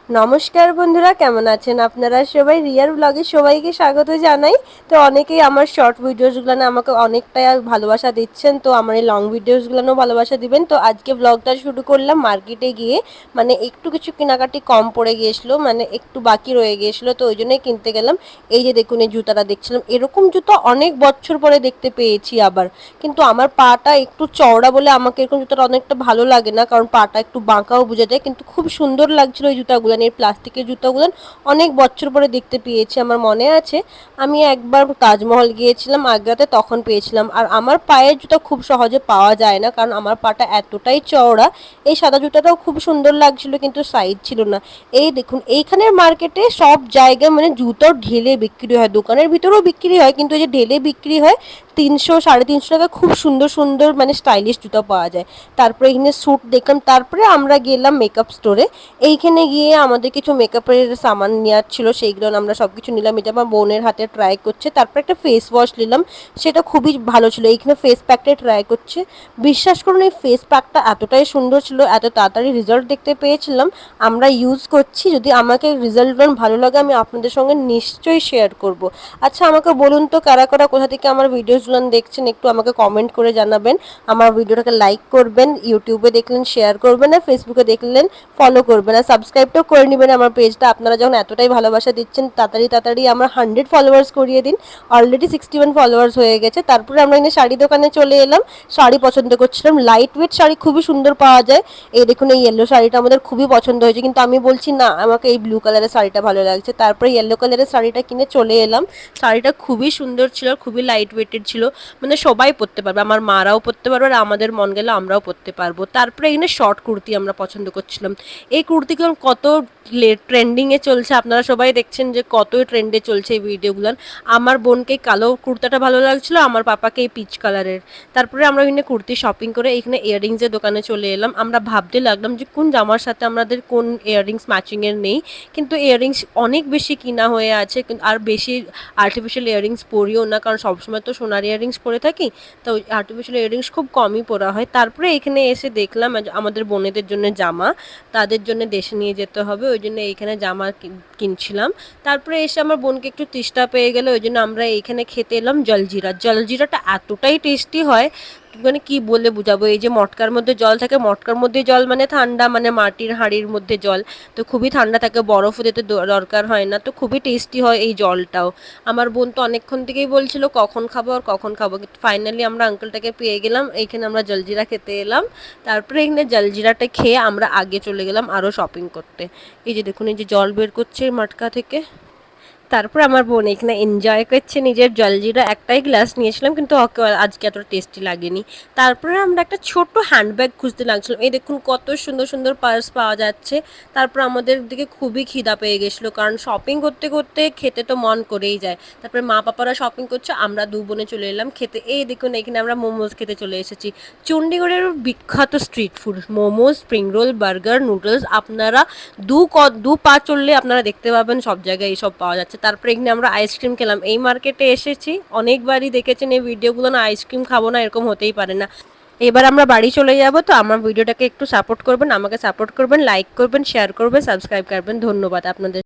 নমস্কার বন্ধুরা, কেমন আছেন আপনারা সবাই? রিয়ার ব্লগে সবাইকে স্বাগত জানাই। তো অনেকেই আমার শর্ট ভিডিওসগুলো আমাকে অনেকটাই ভালোবাসা দিচ্ছেন, তো আমার এই লং ভিডিওসগুলোও ভালোবাসা দিবেন। তো আজকে ব্লগটা শুরু করলাম মার্কেটে গিয়ে, মানে একটু কিছু কেনাকাটি কম পড়ে গিয়েছিলো, মানে একটু বাকি রয়ে গিয়েছিলো, তো ওই জন্যই কিনতে গেলাম। এই যে দেখুন, এই জুতাটা দেখছিলাম, এরকম জুতো অনেক বছর পরে দেখতে পেয়েছি আবার। কিন্তু আমার পাটা একটু চওড়া বলে আমাকে এরকম জুতাটা অনেকটা ভালো লাগে না, কারণ পাটা একটু বাঁকাও বোঝা যায়। কিন্তু খুব সুন্দর লাগছিল এই জুতাগুলো, এই প্লাস্টিকের জুতাগুলো অনেক বছর পরে দেখতে পেয়েছি। আমার মনে আছে আমি একবার তাজমহল গিয়েছিলাম আগ্রাতে, তখন পেয়েছিলাম। আর আমার পায়ের জুতা খুব সহজে পাওয়া যায় না, কারণ আমার পাটা এতটাই চওড়া। এই সাদা জুতাটাও খুব সুন্দর লাগছিল, কিন্তু সাইজ ছিল না। এই দেখুন, এইখানের মার্কেটে সব জায়গায় মানে জুতো ঢেলে বিক্রি হয়, দোকানের ভিতরেও বিক্রি হয়, কিন্তু এই যে ঢেলে বিক্রি হয় 300 সাড়ে 300 টাকা খুব সুন্দর সুন্দর মানে স্টাইলিশ জুতো পাওয়া যায়। তারপরে এখানে স্যুট দেখলাম, তারপরে আমরা গেলাম মেকআপ স্টোরে। এইখানে গিয়ে আমাদের কিছু মেকআপের সামান নেওয়ার ছিল, সেইগুলো আমরা সব কিছু নিলাম। এটা আমার বোনের হাতে ট্রাই করছে। তারপর একটা ফেস ওয়াশ নিলাম, সেটা খুবই ভালো ছিল। এইখানে ফেস প্যাকটা ট্রাই করছে। বিশ্বাস করুন, এই ফেস প্যাকটা এতটাই সুন্দর ছিল, এত তাড়াতাড়ি রেজাল্ট দেখতে পেয়েছিলাম। আমরা ইউজ করছি, যদি আমাকে রেজাল্ট ভালো লাগে আমি আপনাদের সঙ্গে নিশ্চয়ই শেয়ার করব। আচ্ছা, আমাকে বলুন তো কারা কারা কোথা থেকে আমার ভিডিওসগুলো দেখছেন, একটু আমাকে কমেন্ট করে জানাবেন। আমার ভিডিওটাকে লাইক করবেন, ইউটিউবে দেখলেন শেয়ার করবেন, আর ফেসবুকে দেখলেন ফলো করবেন, আর সাবস্ক্রাইবটাও করে নেবেন আমার পেজটা। আপনারা যখন এতটাই ভালোবাসা দিচ্ছেন, তাড়াতাড়ি তাড়াতাড়ি আমার 100 ফলোয়ার্স করিয়ে দিন। অলরেডি 61 ফলোয়ার্স হয়ে গেছে। তারপরে আমরা এখানে শাড়ি দোকানে চলে এলাম, শাড়ি পছন্দ করছিলাম। লাইট ওয়েট শাড়ি খুবই সুন্দর পাওয়া যায়। এই দেখুন, এই ইয়েলো শাড়িটা আমাদের খুবই পছন্দ হয়েছে, কিন্তু আমি বলছি না, আমাকে এই ব্লু কালারের শাড়িটা ভালো লাগছে। তারপরে ইয়েলো কালারের শাড়িটা কিনে চলে এলাম। শাড়িটা খুবই সুন্দর ছিল, খুবই লাইট ওয়েটেড ছিল, মানে সবাই পরতে পারবে, আমার মারাও পরতে পারবে, আর আমাদের মন গেলে আমরাও পরতে পারবো। তারপরে এখানে শর্ট কুর্তি আমরা পছন্দ করছিলাম। এই কুর্তিগুলো কত ট্রেন্ডিংয়ে চলছে, আপনারা সবাই দেখছেন যে কতই ট্রেন্ডে চলছে এই ভিডিওগুলো। আমার বোনকে কালো কুর্তাটা ভালো লাগছিল, আমার পাপাকে এই পিচ কালারের। তারপরে আমরা এখানে কুর্তি শপিং করে এখানে ইয়াররিংসের দোকানে চলে এলাম। আমরা ভাবতে লাগলাম যে কোন জামার সাথে আমাদের কোন ইয়াররিংস ম্যাচিংয়ের নেই, কিন্তু ইয়াররিংস অনেক বেশি কিনা হয়ে আছে, আর বেশি আর্টিফিশিয়াল ইয়াররিংস পরিও না, কারণ সবসময় তো সোনার ইয়াররিংস পরে থাকি, তো আর্টিফিশিয়াল ইয়াররিংস খুব কমই পরা হয়। তারপরে এখানে এসে দেখলাম আমাদের বোনেদের জন্য জামা, তাদের জন্য দেশে নিয়ে যেতে হবে, ওই জন্য এইখানে জামা কিনছিলাম। তারপরে এসে আমার বোনকে একটু তেষ্টা পেয়ে গেল, ওই জন্য আমরা এইখানে খেতে এলাম জলজিরা। জলজিরাটা এতটাই টেস্টি হয়, মানে কি বলে বুঝাবো। এই যে মটকার মধ্যে জল থাকে, মটকার মধ্যে জল মানে ঠান্ডা, মানে মাটির হাঁড়ির মধ্যে জল, তো খুবই ঠান্ডা থাকে, বরফও দিতে দরকার হয় না, তো খুবই টেস্টি হয় এই জলটাও। আমার বোন তো অনেকক্ষণ থেকেই বলছিল কখন খাবো আর কখন খাবো, কিন্তু ফাইনালি আমরা আঙ্কেলটাকে পেয়ে গেলাম। এইখানে আমরা জলজিরা খেতে এলাম। তারপরে এখানে জলজিরাটা খেয়ে আমরা আগে চলে গেলাম আরও শপিং করতে। এই যে দেখুন, এই যে জল বের করছে মটকা থেকে। তারপর আমার বোন এখানে এনজয় করছে নিজের জলজিরা। একটাই গ্লাস নিয়েছিলাম, কিন্তু ওকে আজকে এত টেস্টি লাগেনি। তারপরে আমরা একটা ছোট্ট হ্যান্ডব্যাগ খুঁজতে লাগছিলাম। এই দেখুন কত সুন্দর সুন্দর পার্স পাওয়া যাচ্ছে। তারপর আমাদের দিকে খুবই খিদা পেয়ে গেছিলো, কারণ শপিং করতে করতে খেতে তো মন করেই যায়। তারপরে মা পাপারা শপিং করছে, আমরা দু বোনে চলে এলাম খেতে। এই দেখুন, এখানে আমরা মোমোজ খেতে চলে এসেছি। চণ্ডীগড়ের বিখ্যাত street food momos, spring roll, burger, noodles, আপনারা দু পা চললে আপনারা দেখতে পাবেন সব জায়গায় এইসব পাওয়া যাচ্ছে। তারপরে এখানে আমরা আইসক্রিম খেলাম। এই মার্কেটে এসেছি, অনেকবারই দেখেছেন এই ভিডিওগুলো, না আইসক্রিম খাবো না এরকম হতেই পারে না। এবার আমরা বাড়ি চলে যাব, তো আমার ভিডিওটাকে একটু সাপোর্ট করবেন, আমাকে সাপোর্ট করবেন, লাইক করবেন, শেয়ার করবেন, সাবস্ক্রাইব করবেন। ধন্যবাদ আপনাদের।